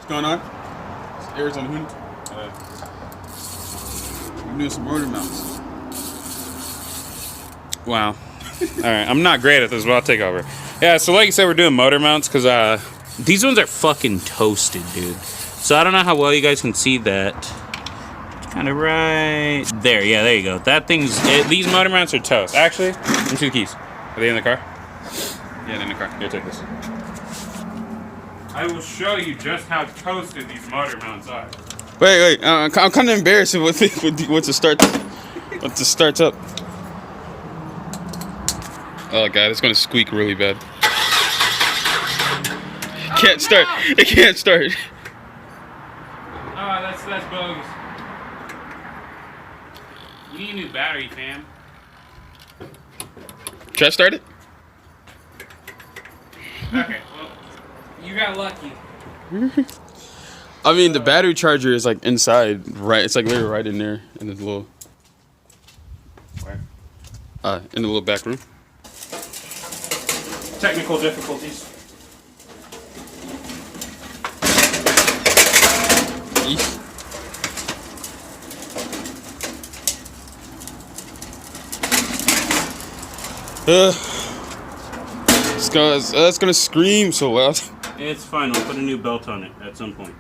What's going on? It's Arizona Hoon. I'm doing some motor mounts. Wow. Alright, I'm not great at this, but I'll take over. Yeah, so like you said, we're doing motor mounts because these ones are fucking toasted, dude. So I don't know how well you guys can see that. It's kind of right there. Yeah, there you go. That thing's... these motor mounts are toast. Actually, let me see the keys. Are they in the car? Yeah, they're in the car. Here, take this. I will show you just how toasted these motor mounts are. Wait. I'm kind of embarrassed once it starts up. Oh god, it's gonna squeak really bad. Can't start. It can't start. Oh, that's bogus. You need a new battery, fam. Should I start it? Okay, well, you got lucky. I mean, the battery charger is like inside, right? It's like literally right in there in the little. Where? In the little back room. Technical difficulties. It's gonna scream so loud. It's fine. We'll put a new belt on it at some point.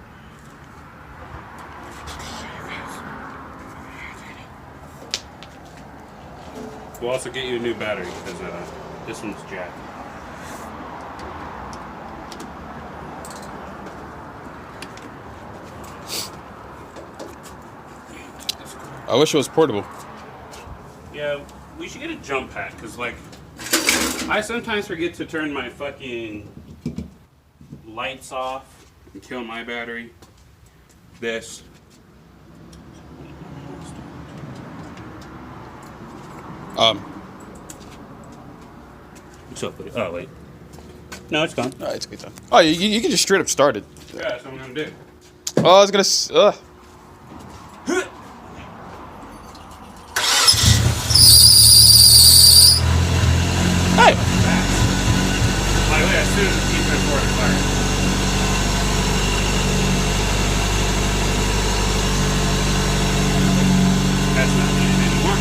We'll also get you a new battery because this one's jacked. I wish it was portable. Yeah, we should get a jump pack because, like, I sometimes forget to turn my fucking lights off and kill my battery. This. What's up with it? Oh, wait. No, it's gone. Alright, it's a good time. Oh, you can just straight up start it. Yeah, that's what I'm gonna do. Oh, I was gonna. Hey! By the way, as soon as the keys are forward, fire. That's not needed anymore.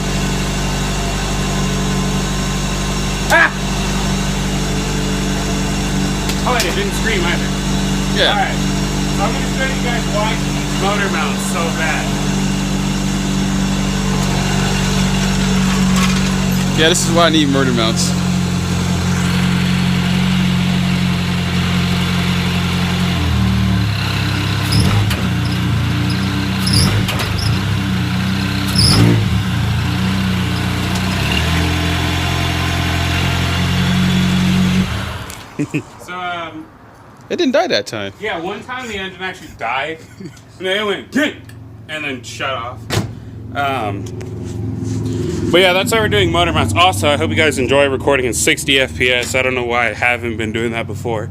Ah! Oh, wait, it didn't scream either. Yeah. Alright, so I'm going to show you guys why these motor mounts so bad. Yeah, this is why I need motor mounts. So, It didn't die that time. yeah, one time the engine actually died, and then it went ding, and then shut off. But yeah, that's how we're doing motor mounts. Also, I hope you guys enjoy recording in 60 FPS. I don't know why I haven't been doing that before.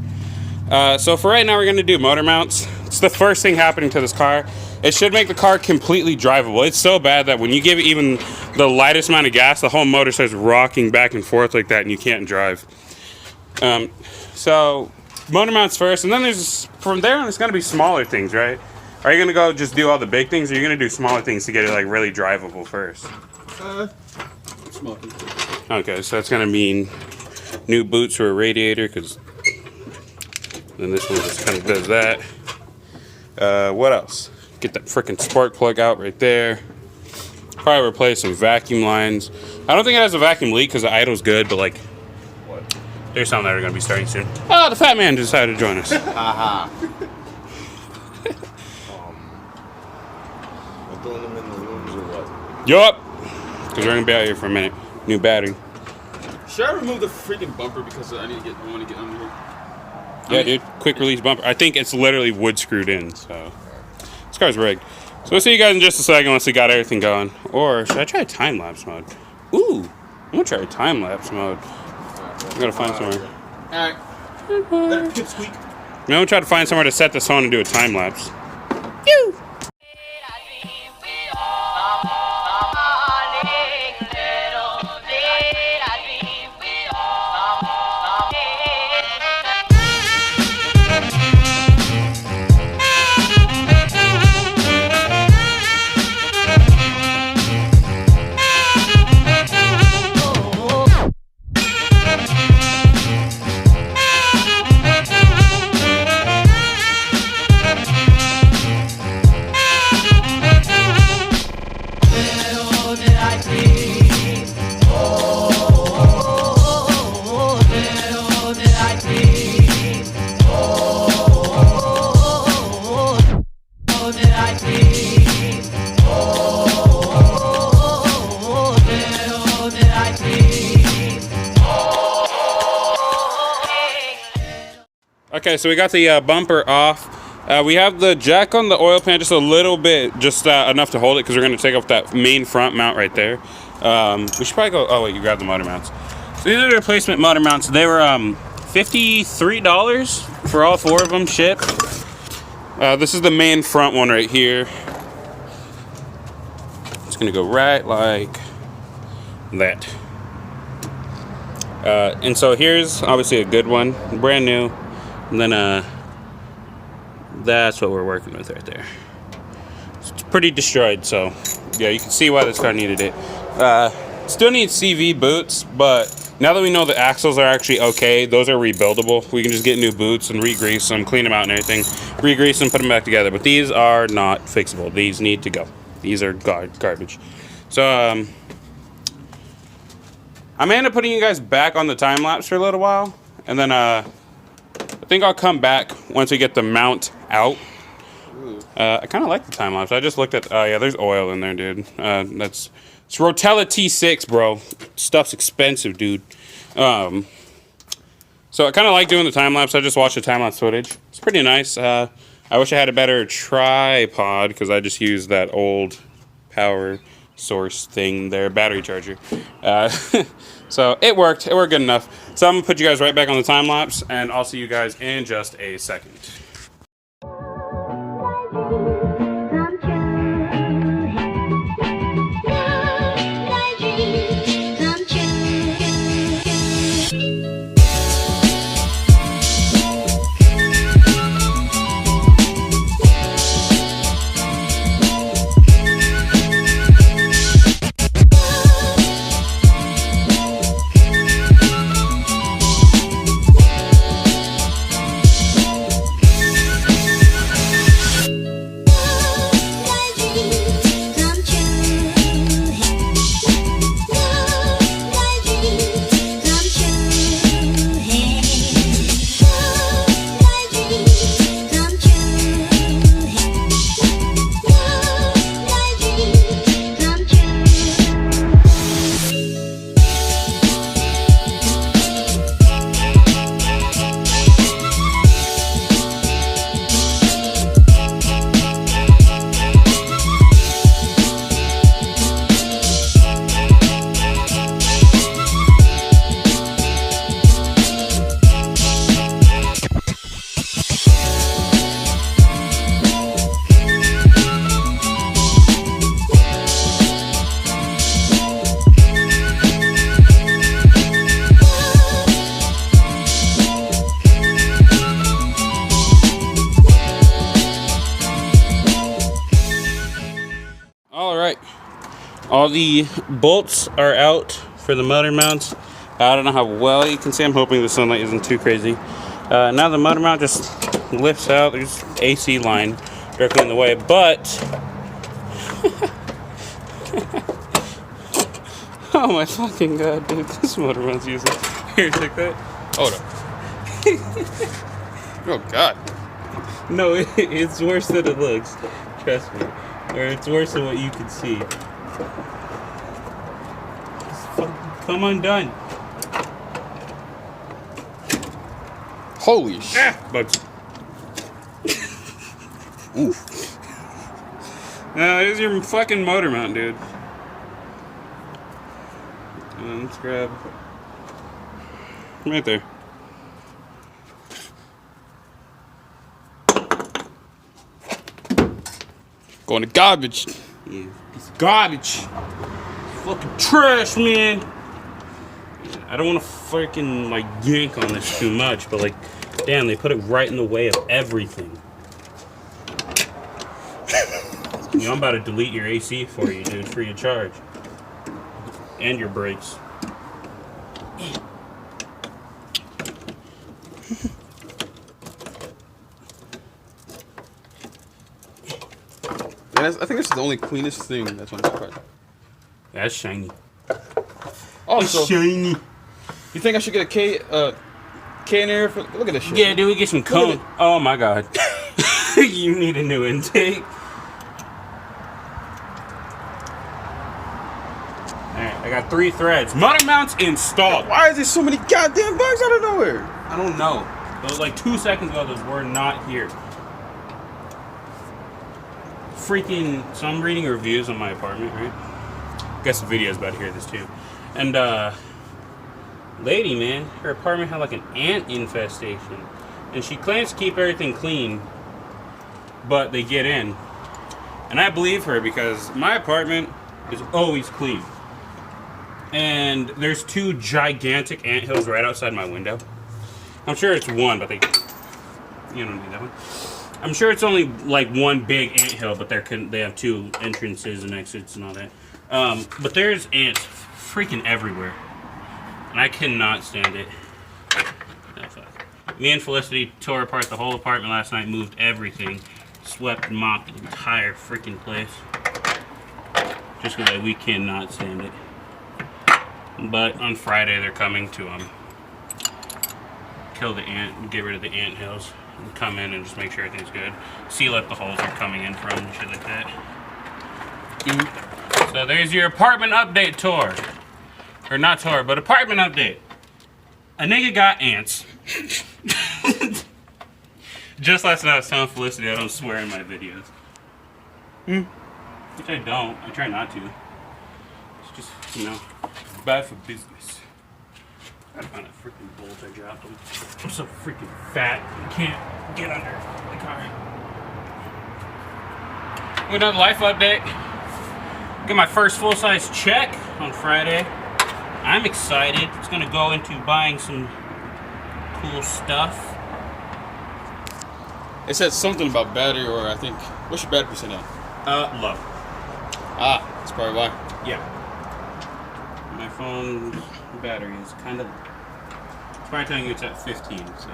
So for right now, we're gonna do motor mounts. It's the first thing happening to this car. It should make the car completely drivable. It's so bad that when you give it even the lightest amount of gas, the whole motor starts rocking back and forth like that, and you can't drive. So motor mounts first, and then there's from there on it's gonna be smaller things, right? Are you gonna go just do all the big things, or are you gonna do smaller things to get it like really drivable first? Small. Okay, so that's gonna mean new boots or a radiator, because then this one just kind of does that. What else? Get that freaking spark plug out right there. Probably replace some vacuum lines. I don't think it has a vacuum leak because the idle's good, but like, there's some that are gonna be starting soon. Oh, the fat man decided to join us. Haha. We're throwing them in the rooms or what? Yup. Because we're gonna be out here for a minute. New battery. Should I remove the freaking bumper because I want to get under here? Yeah, dude. Quick release bumper. I think it's literally wood screwed in, so this car's rigged. So we'll see you guys in just a second once we got everything going. Or should I try time lapse mode? Ooh, I'm gonna try time lapse mode. I gotta find somewhere. Alright. Good squeak. I'm gonna try to find somewhere to set this on and do a time lapse. Phew! Okay, so we got the bumper off. We have the jack on the oil pan just a little bit, just enough to hold it because we're going to take off that main front mount right there. We should probably go, oh wait, you grabbed the motor mounts. So these are the replacement motor mounts. They were $53 for all 4 of them shipped. This is the main front one right here. It's going to go right like that. And so here's obviously a good one, brand new. And then that's what we're working with right there. It's pretty destroyed, so yeah, you can see why this car needed it. Still needs CV boots, but now that we know the axles are actually okay, those are rebuildable. We can just get new boots and re-grease them, clean them out and everything, re-grease them, put them back together. But these are not fixable. These need to go. These are garbage. So I may end up putting you guys back on the time lapse for a little while, and then I think I'll come back once we get the mount out. I kind of like the time lapse. I just looked at. Yeah, there's oil in there, dude. It's Rotella T6, bro. Stuff's expensive, dude. So I kind of like doing the time lapse. I just watched the time lapse footage. It's pretty nice. I wish I had a better tripod because I just used that old power source thing there, battery charger. So it worked. It worked good enough. So I'm gonna put you guys right back on the time lapse, and I'll see you guys in just a second. All the bolts are out for the motor mounts. I don't know how well you can see. I'm hoping the sunlight isn't too crazy. Now the motor mount just lifts out. There's AC line directly in the way, but oh my fucking god, dude! This motor mount's useless. Here, take that. Hold up. Oh god. No, it's worse than it looks. Trust me. Or it's worse than what you can see. Come undone. Holy shit. Bugs. Oof. Here's your fucking motor mount, dude. Let's grab. Right there. Going to garbage. Yeah, it's garbage. It's fucking trash, man. I don't want to freaking like yank on this too much, but like, damn, they put it right in the way of everything. You know, I'm about to delete your AC for you, dude, free of charge. And your brakes. I think this is the only cleanest thing that's on this car. That's shiny. Also, It's shiny. you think I should get a K in there? Look at this shit. Yeah, dude, we get some cone. Oh my god. You need a new intake. Alright, I got 3 threads. Motor mounts installed. Why is there so many goddamn bugs out of nowhere? I don't know. Those like 2 seconds ago, those were not here. Freaking, so I'm reading reviews on my apartment, right? Guess the video's about to hear this too. And lady, man, her apartment had like an ant infestation, and she claims to keep everything clean, but they get in. And I believe her because my apartment is always clean. And there's 2 gigantic anthills right outside my window. I'm sure it's one, but you don't need that one. I'm sure it's only like one big anthill, but they have 2 entrances and exits and all that. But there's ants freaking everywhere. And I cannot stand it. Oh, fuck. Me and Felicity tore apart the whole apartment last night, moved everything, swept and mopped the entire freaking place. Just because we cannot stand it. But on Friday they're coming to kill the ant, get rid of the ant hills, and come in and just make sure everything's good. Seal up the holes they're coming in from and shit like that. So there's your apartment update tour. Or not tour, but apartment update. A nigga got ants. Just last night I was telling Felicity I don't swear in my videos. Which I don't. I try not to. It's just, you know, bad for business. I gotta find that freaking bolt I dropped them. I'm so freaking fat I can't get under the car. Another life update. Get my first full-size check on Friday. I'm excited. It's gonna go into buying some cool stuff. It said something about battery, or I think, what's your battery percent at? Low. Ah, that's probably why. Yeah. My phone battery is kind of. It's probably telling you it's at 15, so.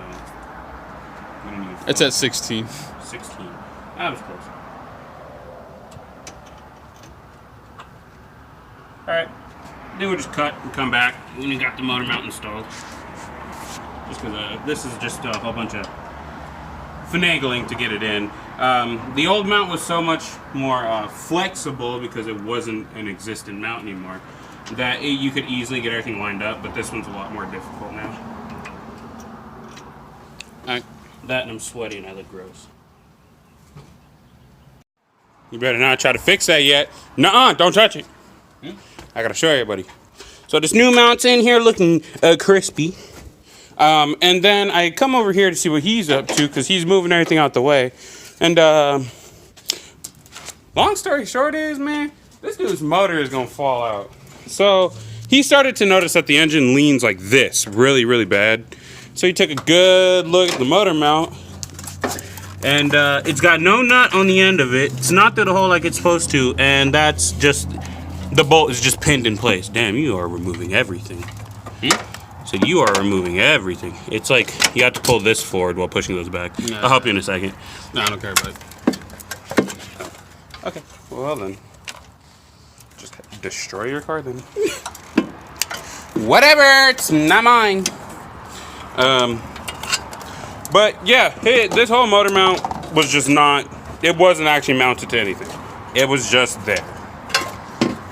We don't need It's at 16. 16. That was close. Alright. Then we'll just cut and come back when we got the motor mount installed. Just because this is just a whole bunch of finagling to get it in. The old mount was so much more flexible because it wasn't an existent mount anymore that you could easily get everything lined up, but this one's a lot more difficult now. Alright. That and I'm sweaty and I look gross. You better not try to fix that yet. Nuh-uh, don't touch it. I gotta show you, buddy. So this new mount's in here looking crispy. And then I come over here to see what he's up to because he's moving everything out the way. And long story short is, man, this dude's motor is gonna fall out. So he started to notice that the engine leans like this really, really bad. So he took a good look at the motor mount. And it's got no nut on the end of it. It's not through the hole like it's supposed to. And that's just, the bolt is just pinned in place. Damn, you are removing everything. So you are removing everything. It's like you have to pull this forward while pushing those back. Nah. I'll help you in a second. No, I don't care about it. Okay, well then. Just destroy your car then. Whatever, it's not mine. But yeah, this whole motor mount was just not, it wasn't actually mounted to anything. It was just there.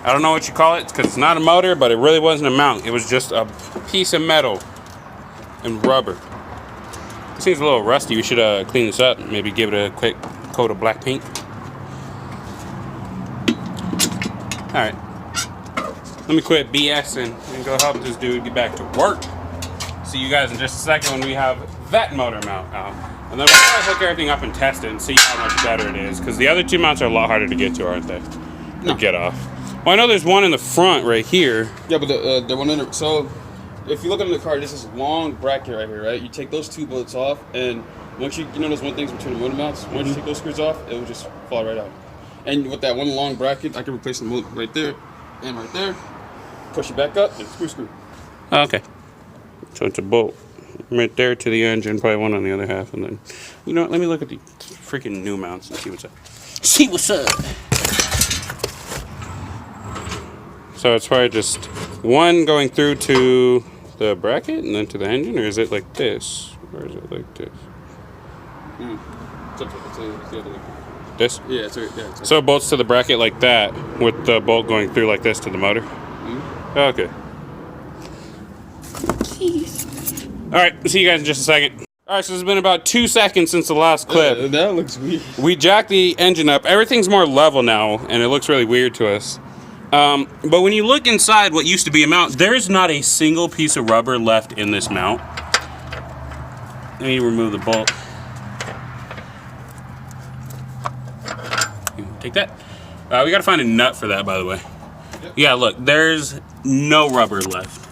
I don't know what you call it because it's not a motor, but it really wasn't a mount. It was just a piece of metal and rubber. This thing's a little rusty. We should clean this up. Maybe give it a quick coat of black paint. All right. Let me quit BSing and go help this dude get back to work. See you guys in just a second when we have that motor mount out. And then we'll probably hook everything up and test it and see how much better it is. Because the other 2 mounts are a lot harder to get to, aren't they? No. To get off. Well, I know there's one in the front right here. Yeah, but the one in the, so if you look under the car, there's this long bracket right here, right? You take those 2 bolts off, and once you know those one things between the motor mounts, once you take those screws off, it will just fall right out. And with that one long bracket, I can replace the motor right there and right there. Push it back up and screw. Oh, okay. So it's a bolt right there to the engine, probably one on the other half, and then, you know what, let me look at the freaking new mounts and see what's up. See what's up. So it's probably just one going through to the bracket and then to the engine, or is it like this? Or is it like this? This? Yeah, yeah. So it bolts to the bracket like that, with the bolt going through like this to the motor? Okay. Alright, see you guys in just a second. All right, so it's been about 2 seconds since the last clip. That looks weird. We jacked the engine up. Everything's more level now, and it looks really weird to us. But when you look inside what used to be a mount, there is not a single piece of rubber left in this mount. Let me remove the bolt. Take that. We gotta find a nut for that, by the way. Yeah, look, there's no rubber left.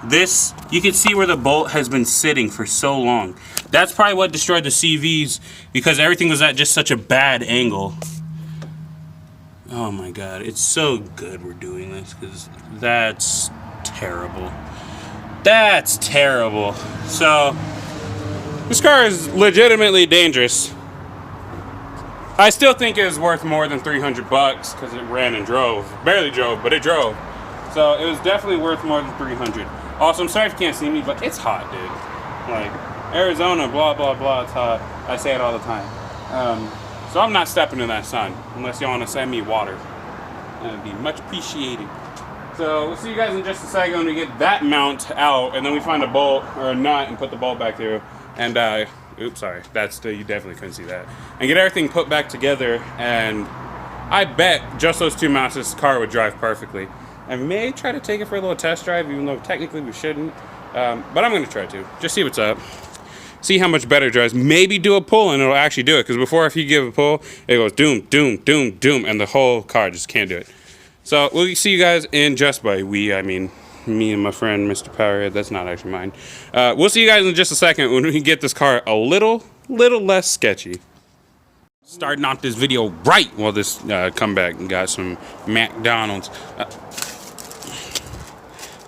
This, you can see where the bolt has been sitting for so long. That's probably what destroyed the CVs, because everything was at just such a bad angle. Oh my God, it's so good we're doing this, because that's terrible. That's terrible. So, this car is legitimately dangerous. I still think it was worth more than 300 bucks because it ran and drove. Barely drove, but it drove. So it was definitely worth more than 300. Also, I'm sorry if you can't see me, but it's hot, dude. Like, Arizona, blah, blah, blah, it's hot. I say it all the time. So I'm not stepping in that sun unless you want to send me water. That'd be much appreciated. So we'll see you guys in just a second when we get that mount out, and then we find a bolt or a nut and put the bolt back through. And oops, sorry. That's you definitely couldn't see that. And get everything put back together, and I bet just those two mounts, this car would drive perfectly. I may try to take it for a little test drive, even though technically we shouldn't. But I'm going to try to. Just see what's up. See how much better it drives. Maybe do a pull, and it'll actually do it. Because before, if you give a pull, it goes doom, doom, doom, doom, and the whole car just can't do it. So we'll see you guys in just by I mean me and my friend Mr. Powerhead. That's not actually mine. We'll see you guys in just a second when we get this car a little less sketchy. Starting off this video right while this comeback and got some McDonald's.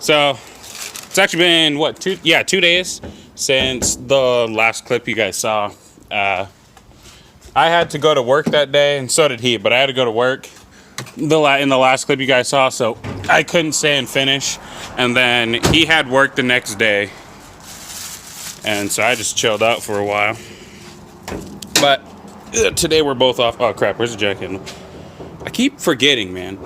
So it's actually been what 2 days since the last clip you guys saw. I had to go to work that day, and so did he. But I had to go to work in the last clip you guys saw, so I couldn't stay and finish. And then he had work the next day, and so I just chilled out for a while. But today we're both off. Oh crap, where's the jack handle? I keep forgetting, man.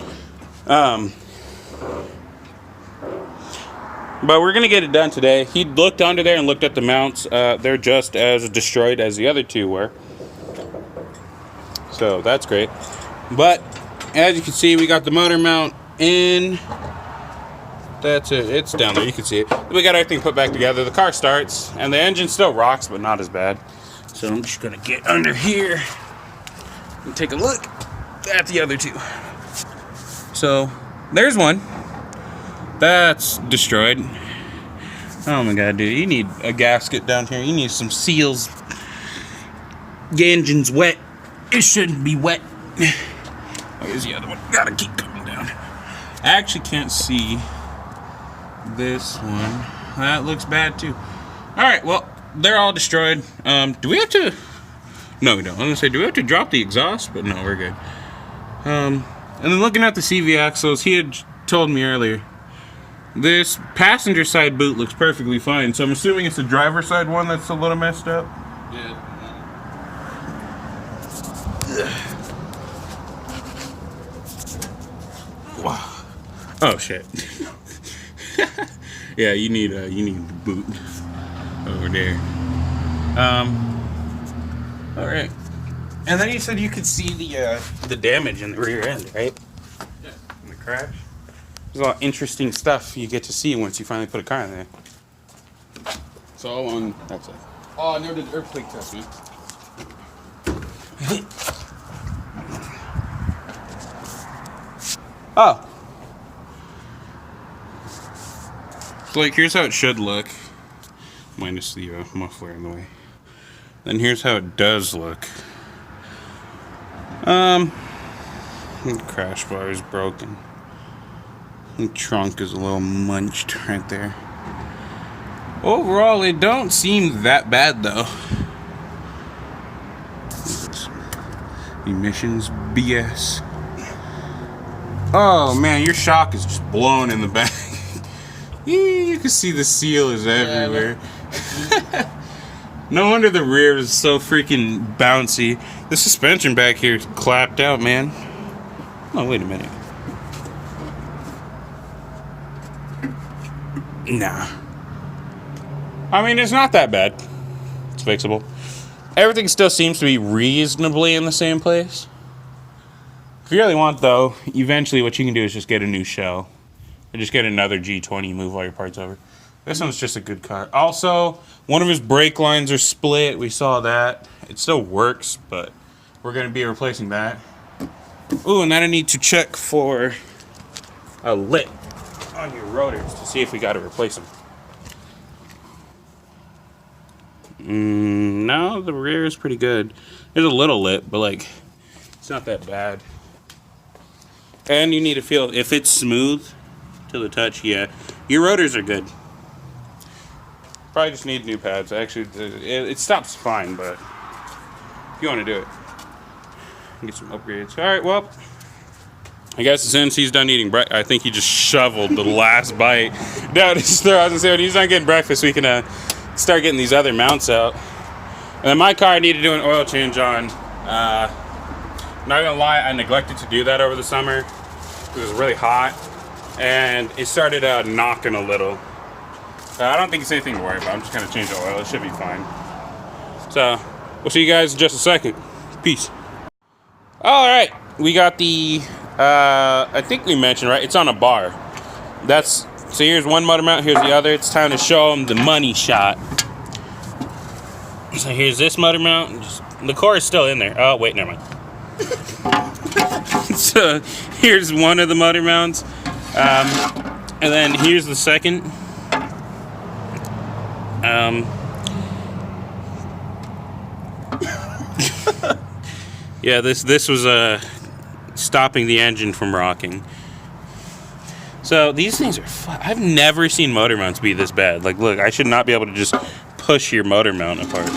But we're gonna get it done today. He looked under there and looked at the mounts. They're just as destroyed as the other two were, so that's great. But as you can see, we got the motor mount in. That's it. It's down there. You can see it. We got everything put back together. The car starts, and the engine still rocks, but not as bad. So I'm just gonna get under here and take a look at the other two. So there's one. That's destroyed. Oh my God, dude. You need a gasket down here. You need some seals. The engine's wet. It shouldn't be wet. Here's the other one. Gotta keep coming down. I actually can't see this one. That looks bad too. Alright, well, they're all destroyed. Do we have to... No, we don't. I'm gonna say, do we have to drop the exhaust? But no, we're good. And then looking at the CV axles, he had told me earlier, this passenger side boot looks perfectly fine. So I'm assuming it's the driver side one that's a little messed up. Yeah. Wow. Oh shit. Yeah, you need the boot over there. All right. And then you said you could see the damage in the rear end, right? Yeah. In the crash. There's a lot of interesting stuff you get to see once you finally put a car in there. So on. That's it. Oh, I never did earthquake test, man. Oh. So like, here's how it should look. Minus the muffler in the way. Then here's how it does look. The crash bar is broken. The trunk is a little munched right there. Overall, it don't seem that bad though. Emissions BS. Oh man, your shock is just blown in the back. You can see the seal is everywhere. No wonder the rear is so freaking bouncy. The suspension back here is clapped out, man. Oh, wait a minute. Nah. I mean, it's not that bad. fixable. Everything still seems to be reasonably in the same place. If you really want, though, eventually what you can do is just get a new shell. Or just get another G20, move all your parts over. This one's just a good car. Also, one of his brake lines are split. We saw that. It still works, but we're going to be replacing that. Ooh, and then I need to check for a lip on your rotors to see if we got to replace them. No, the rear is pretty good. There's a little lip, but like, it's not that bad. And you need to feel if it's smooth to the touch. Yeah, your rotors are good. Probably just need new pads. Actually, it stops fine, but if you want to do it, get some upgrades. All right, well, I guess since he's done eating breakfast, I think he just shoveled the last bite down his throat. I was gonna say when he's done getting breakfast, we can start getting these other mounts out. And then my car, I need to do an oil change on. Not gonna lie, I neglected to do that over the summer. It was really hot, and it started knocking a little. I don't think it's anything to worry about. I'm just gonna change the oil. It should be fine. So, we'll see you guys in just a second. Peace. All right, we got the. I think we mentioned, right? It's on a bar. So here's one motor mount. Here's the other. It's time to show them the money shot. So here's this motor mount. The core is still in there. Oh wait, never mind. So here's one of the motor mounts, and then here's the second. Yeah, this was stopping the engine from rocking. So these things are I've never seen motor mounts be this bad. Like, look, I should not be able to just push your motor mount apart.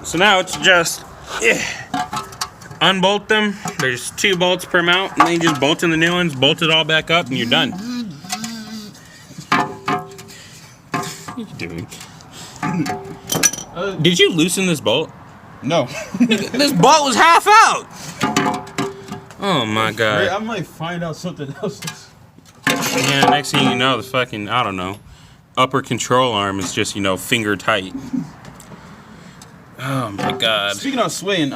So now it's just unbolt them. There's 2 bolts per mount, and then you just bolt in the new ones, bolt it all back up, and you're done. What are you doing? Did you loosen this bolt? No. This bolt was half out. Oh my god. Wait, I might find out something else. Yeah, next thing you know, the fucking, I don't know, upper control arm is just, finger tight. Oh my god. Speaking of swaying,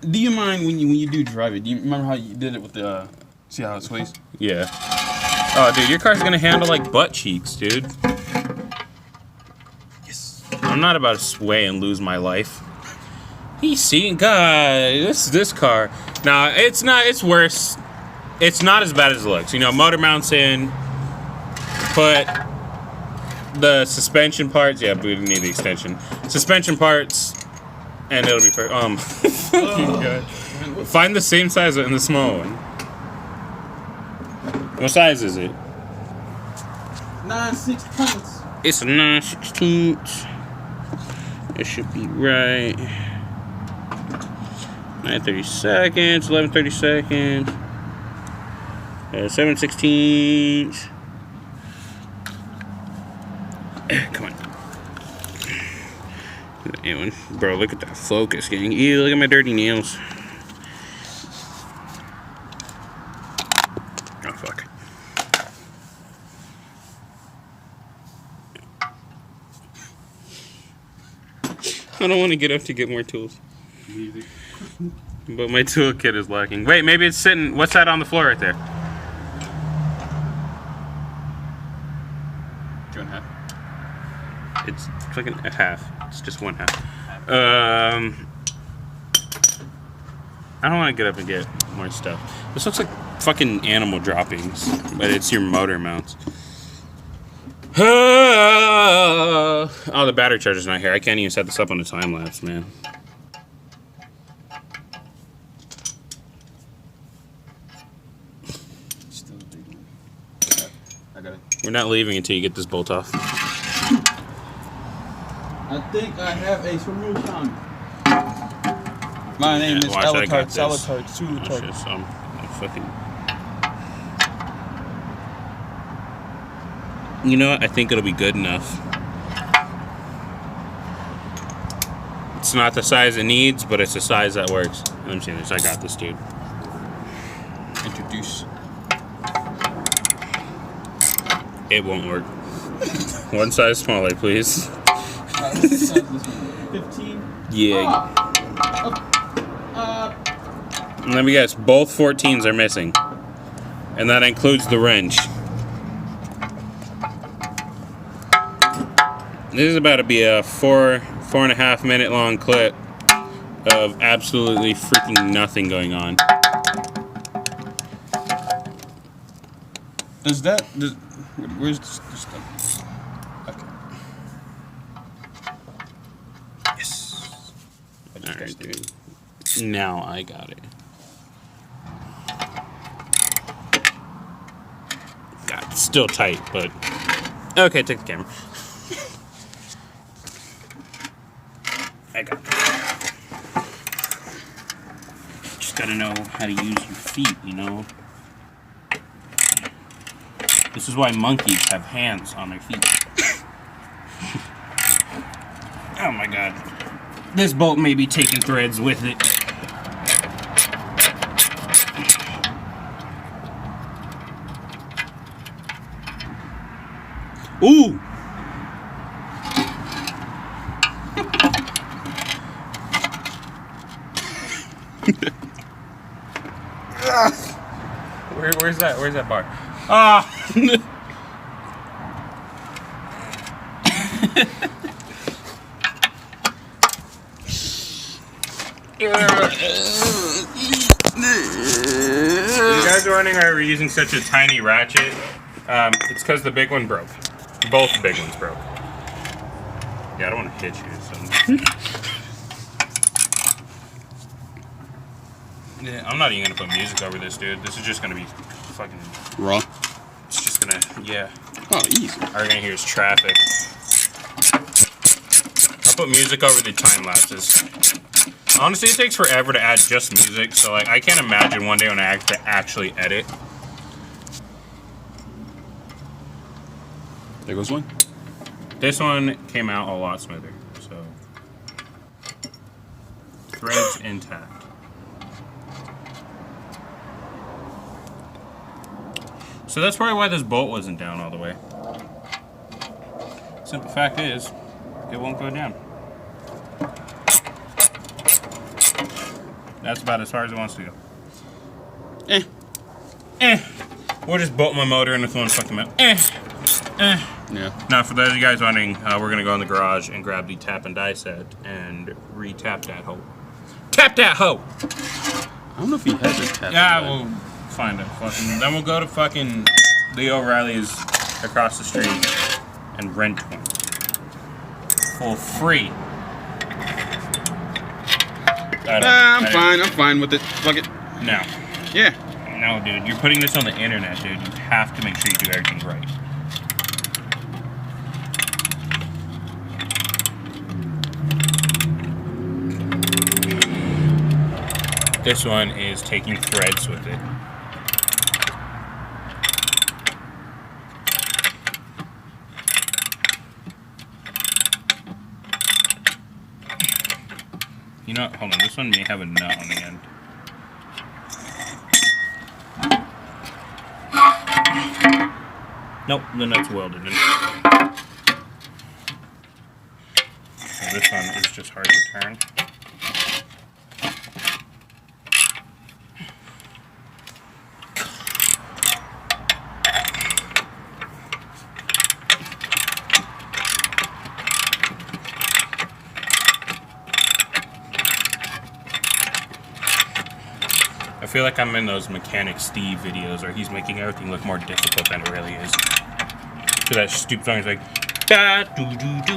do you mind when you do drive it? Do you remember how you did it with the see how it sways? Yeah. Oh dude, your car's gonna handle like butt cheeks, dude. Yes. I'm not about to sway and lose my life. He's seeing, God, this car. Nah, it's not. It's worse. It's not as bad as it looks. Motor mounts in. Put the suspension parts. Yeah, we need the extension. Suspension parts, and it'll be perfect. Find the same size in the small one. What size is it? 9/16. It's a 9/16. It should be right. 9:30 seconds, 11:30 seconds, 7/16. Come on. Bro, look at that focus, gang. Ew, look at my dirty nails. Oh, fuck. I don't want to get up to get more tools. But my toolkit is lacking. Wait, maybe it's sitting. What's that on the floor right there? 2.5. It's fucking a half. It's just 1/2. I don't want to get up and get more stuff. This looks like fucking animal droppings, but it's your motor mounts. Oh, the battery charger's not here. I can't even set this up on a time lapse, man. Still a big one. I got it. We're not leaving until you get this bolt off. I think I have a solution. My name is Watch, I got Salatard. this. Salatard. Watch this, fucking. You know what? I think it'll be good enough. It's not the size it needs, but it's the size that works. Let me see this. I got this, dude. Introduce. It won't work. One size smaller, please. This one. 15. Yeah. Let me guess, both 14s are missing. And that includes the wrench. This is about to be a 4.5 minute long clip of absolutely freaking nothing going on. Where's this stuff? Okay. Yes. Alright, dude. Now I got it. God, it's still tight, but okay, take the camera. I got it. Just gotta know how to use your feet, you know? This is why monkeys have hands on their feet. Oh my god. This bolt may be taking threads with it. Ooh! Where's that bar? Ah! You guys are wondering why we're using such a tiny ratchet? It's because the big one broke. Both big ones broke. Yeah, I don't want to hit you. So. Yeah, I'm not even gonna put music over this, dude. This is just gonna be fucking Raw. It's just gonna, yeah. Oh, easy. All you're gonna hear is traffic. I'll put music over the time lapses. Honestly, it takes forever to add just music, so like I can't imagine one day when I have to actually edit. There goes one. This one came out a lot smoother, so threads intact. So that's probably why this bolt wasn't down all the way. Simple fact is, it won't go down. That's about as far as it wants to go. We'll just bolt my motor in with one fucking metal. Yeah. Now, for those of you guys wondering, we're gonna go in the garage and grab the tap and die set and re-tap that hoe. Tap that hoe! I don't know if he has a tap. Yeah, we'll find it. Fucking. Then we'll go to fucking the O'Reilly's across the street and rent one for free. I'm fine with it. Fuck it. No. Yeah. No, dude. You're putting this on the internet, dude. You have to make sure you do everything right. This one is taking threads with it. You know, hold on, this one may have a nut on the end. Nope, the nut's welded in. So this one is just hard to turn. I feel like I'm in those Mechanic Steve videos where he's making everything look more difficult than it really is. So that stupid song is like, da doo doo doo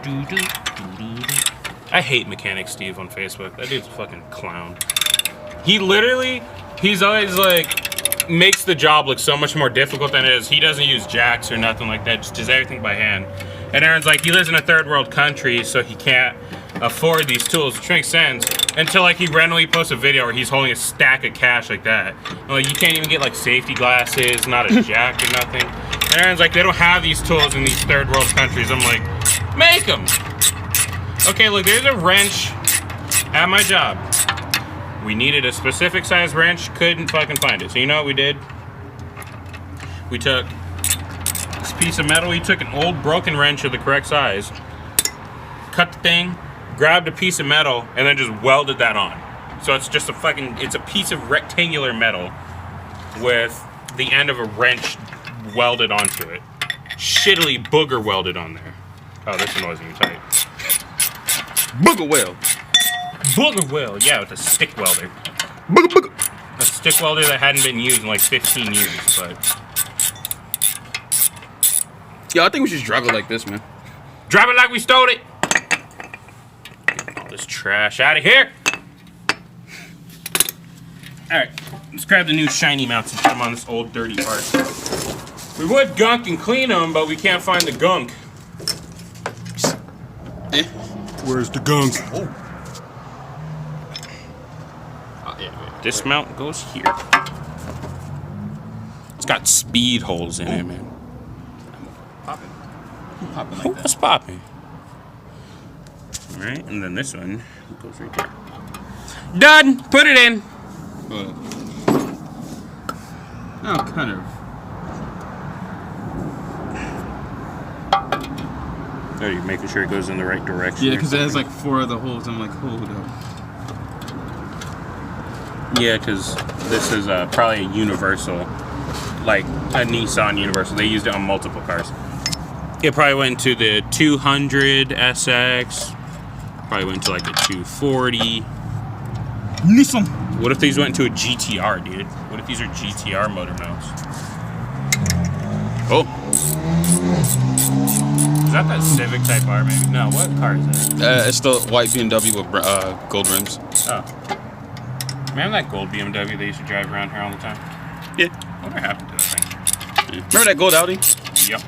doo doo doo doo. I hate Mechanic Steve on Facebook. That dude's a fucking clown. He's always like, makes the job look so much more difficult than it is. He doesn't use jacks or nothing like that, just does everything by hand. And Aaron's like, he lives in a third world country, so he can't afford these tools, which makes sense, until like he randomly posts a video where he's holding a stack of cash like that. And, like, you can't even get like safety glasses, not a jack or nothing. And Aaron's like, they don't have these tools in these third world countries. I'm like, make them. Okay, look, there's a wrench at my job. We needed a specific size wrench, couldn't fucking find it. So you know what we did? We took this piece of metal, we took an old broken wrench of the correct size, cut the thing, grabbed a piece of metal, and then just welded that on. So it's just it's a piece of rectangular metal with the end of a wrench welded onto it. Shittily booger welded on there. Oh, this one wasn't even tight. Booger weld. Booger weld, yeah, with a stick welder. Booger booger. A stick welder that hadn't been used in like 15 years, but... Yeah, I think we should drive it like this, man. Drive it like we stole it! Get all this trash out of here! Alright, let's grab the new shiny mounts and put them on this old dirty part. We would gunk and clean them, but we can't find the gunk. Where's the gunk? Oh. Yeah, this mount goes here. It's got speed holes in it, man. Popping. Popping like that. What's popping? Alright, and then this one goes right there. Done! Put it in! Oh, kind of. Oh, you're making sure it goes in the right direction. Yeah, because it has like 4 of the holes. I'm like, hold up. Yeah, because this is probably a universal, like a Nissan Universal. They used it on multiple cars. It probably went into the 200 SX. Probably went to like a 240. Nissan. What if these went into a GTR, dude? What if these are GTR motor mounts? Oh. Is that Civic Type R, maybe? No, what car is that? It's the white BMW with gold rims. Oh. Remember that gold BMW they used to drive around here all the time? Yeah. Whatever happened to that thing? Remember that gold Audi? Yep.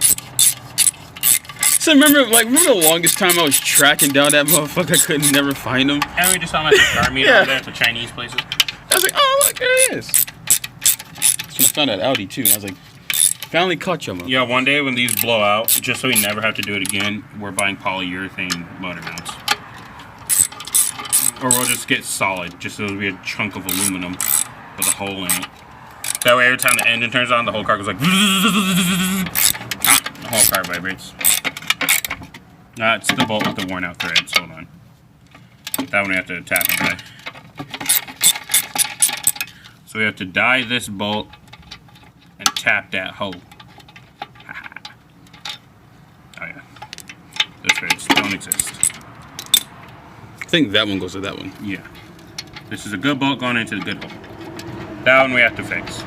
So remember the longest time I was tracking down that motherfucker, I couldn't never find him. And we just saw him at the car meet Yeah. over there at the Chinese places. I was like, oh look, there it is. That's when I found that Audi too, and I was like, finally caught you, man. Yeah, one day when these blow out, just so we never have to do it again, we're buying polyurethane motor mounts. Or we'll just get solid, just so it'll be a chunk of aluminum with a hole in it. That way every time the engine turns on, the whole car goes like... The whole car vibrates. It's the bolt with the worn out threads, hold on. That one we have to tap and die. So we have to die this bolt and tap that hole. Oh yeah. Those threads don't exist. I think that one goes to that one. Yeah. This is a good bolt going into the good hole. That one we have to fix.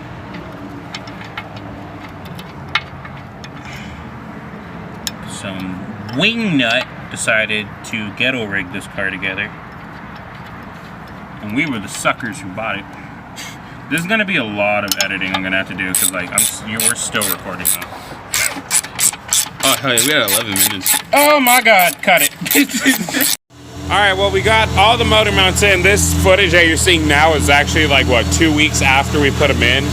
Some wingnut decided to ghetto rig this car together. And we were the suckers who bought it. This is gonna be a lot of editing I'm gonna have to do because like we're still recording now. Oh hell yeah, we had 11 minutes. Oh my god, cut it. Alright, well we got all the motor mounts in. This footage that you're seeing now is actually like what, 2 weeks after we put them in.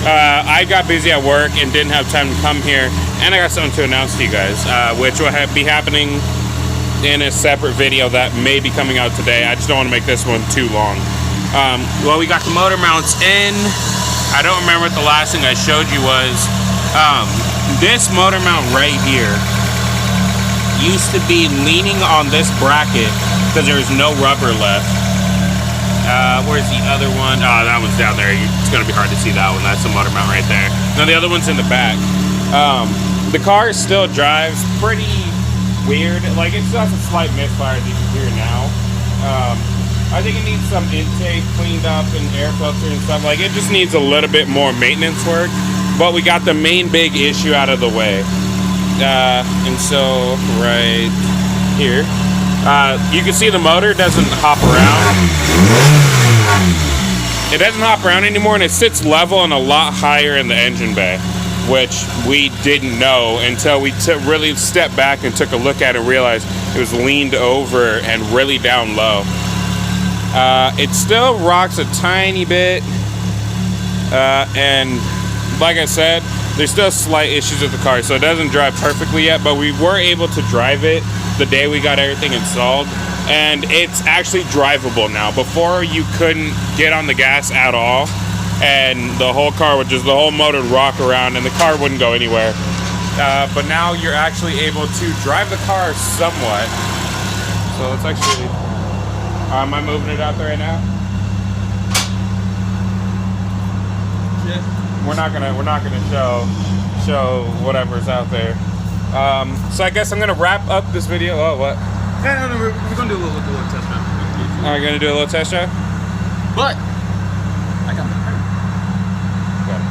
I got busy at work and didn't have time to come here, and I got something to announce to you guys, which will be happening in a separate video that may be coming out today. I just don't want to make this one too long. Well, we got the motor mounts in. I don't remember what the last thing I showed you was. This motor mount right here used to be leaning on this bracket because there's no rubber left. Where's the other one? Oh, that one's down there. It's going to be hard to see that one. That's the motor mount right there. Now the other one's in the back. The car still drives pretty weird. Like, it still has a slight misfire as you can hear now. I think it needs some intake cleaned up and air filter and stuff. Like, it just needs a little bit more maintenance work. But we got the main big issue out of the way. And so, right here. You can see the motor doesn't hop around. It doesn't hop around anymore, and it sits level and a lot higher in the engine bay, which we didn't know until we really stepped back and took a look at it and realized it was leaned over and really down low. It still rocks a tiny bit, and like I said, there's still slight issues with the car, so it doesn't drive perfectly yet, but we were able to drive it the day we got everything installed, and it's actually drivable now. Before, you couldn't get on the gas at all, and the whole car would the whole motor would rock around and the car wouldn't go anywhere. But now you're actually able to drive the car somewhat. So let's actually. Am I moving it out there right now? Yeah. We're not gonna show whatever's out there. So I guess I'm gonna wrap up this video. Oh, what? Yeah, no, we're gonna do a little test drive. Are you gonna do a little test drive? But I got a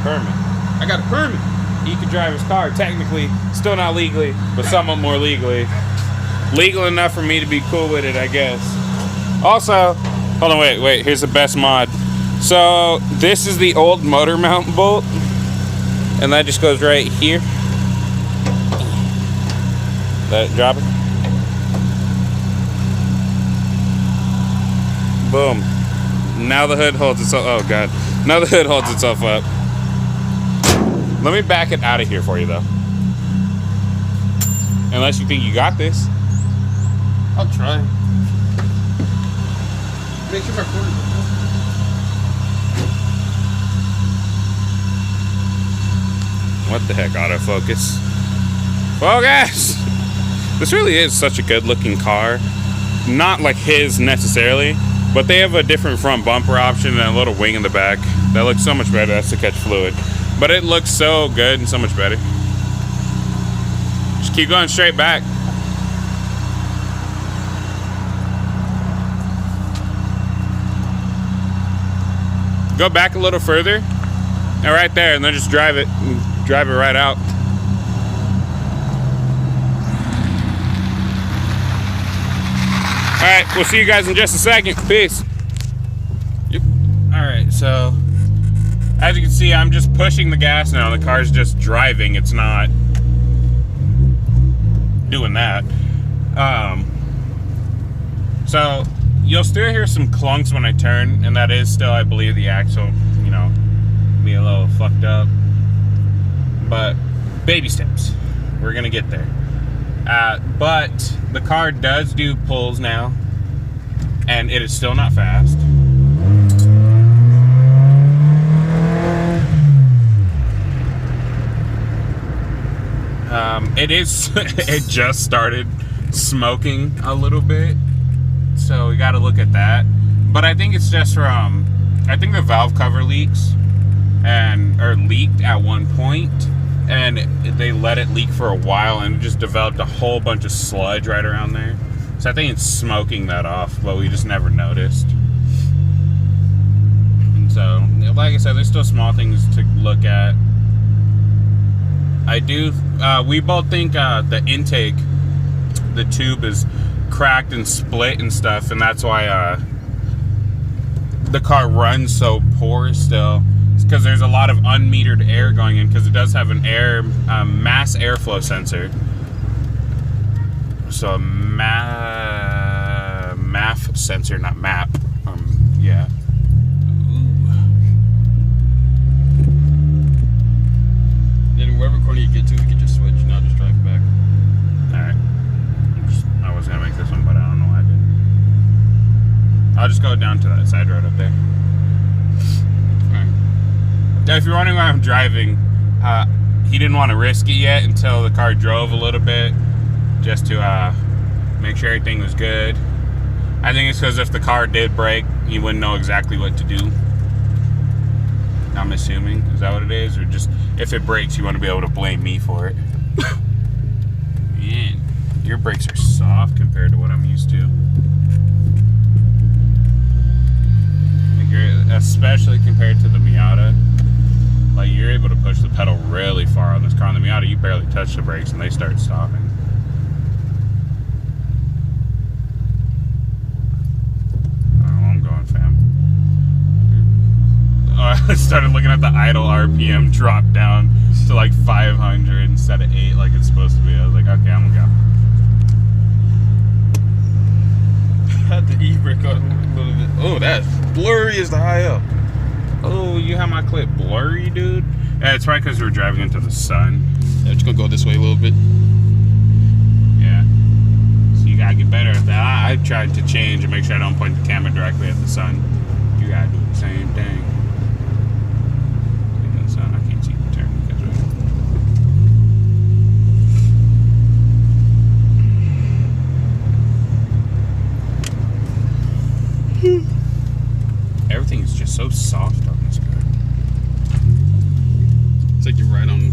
permit. I got a permit. He can drive his car, technically, still not legally, but somewhat more legally. Legal enough for me to be cool with it, I guess. Also, hold on, wait, here's the best mod. So, this is the old motor mount bolt, and that just goes right here. Let it drop it. Boom. Now the hood holds itself, oh god. Now the hood holds itself up. Let me back it out of here for you, though. Unless you think you got this. I'll try. Make sure my quarters. What the heck, autofocus? Focus! This really is such a good looking car. Not like his necessarily, but they have a different front bumper option and a little wing in the back. That looks so much better. That's to catch fluid. But it looks so good and so much better. Just keep going straight back. Go back a little further. And right there, and then just drive it right out. Alright, we'll see you guys in just a second. Peace. Yep. Alright, so as you can see, I'm just pushing the gas now. The car's just driving. It's not doing that. So you'll still hear some clunks when I turn, and that is still, I believe, the axle, you know, be a little fucked up. But baby steps. We're gonna get there. But the car does do pulls now, and it is still not fast. It just started smoking a little bit, so we got to look at that. But I think it's just from, I think the valve cover leaks, or leaked at one point, and they let it leak for a while, and it just developed a whole bunch of sludge right around there. So I think it's smoking that off, but we just never noticed. And so, like I said, there's still small things to look at. We both think the intake, the tube is cracked and split and stuff, and that's why the car runs so poor still. It's because there's a lot of unmetered air going in, because it does have an mass airflow sensor. So a MAF sensor, not MAP. Yeah. Then wherever corner you get to, we can just switch, and I'll just drive back. Alright. I was going to make this one, but I don't know why I did. I'll just go down to that side road up there. Alright. If you're wondering why I'm driving, he didn't want to risk it yet until the car drove a little bit, just to make sure everything was good. I think it's because if the car did break, he wouldn't know exactly what to do. I'm assuming. Is that what it is? Or just, if it breaks, you want to be able to blame me for it. Man, your brakes are soft compared to what I'm used to. Especially compared to the Miata. Like, you're able to push the pedal really far on this car. On the Miata, you barely touch the brakes and they start stopping. I'm going, fam. I started looking at the idle RPM drop down to like 500 instead of 8 like it's supposed to be. I was like, okay, I'm gonna I had the e-brake on a little bit. Oh, that's blurry as the high up. go. Oh, you have my clip blurry, dude? Yeah, it's right because we're driving into the sun. Yeah, just gonna go this way a little bit. Yeah. So you gotta get better at that. I tried to change and make sure I don't point the camera directly at the sun. You gotta do the same thing. I can't see the turn because of it. so soft on this car. It's like you're right on.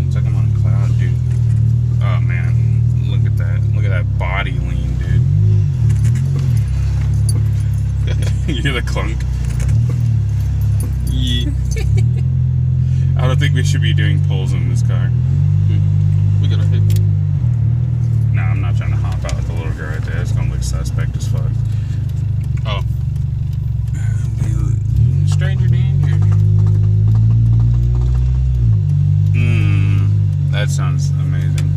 It's like I'm on a cloud, dude. Oh man, look at that. Look at that body lean, dude. You hear the clunk? Yeah. I don't think we should be doing pulls in this car. We got a hit. Nah, I'm not trying to hop out with the little girl right there. It's gonna look suspect as fuck. Oh. Stranger danger. That sounds amazing.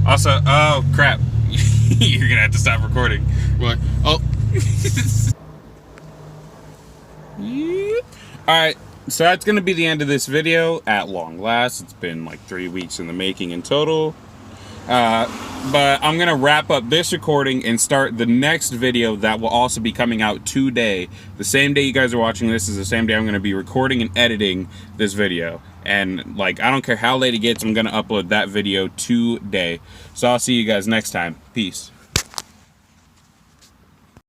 Also, oh crap. You're gonna have to stop recording. What? Oh. Alright, so that's gonna be the end of this video at long last. It's been like 3 weeks in the making in total. But I'm gonna wrap up this recording and start the next video that will also be coming out today. The same day you guys are watching this is the same day I'm gonna be recording and editing this video. And like, I don't care how late it gets, I'm gonna upload that video today. So I'll see you guys next time. Peace.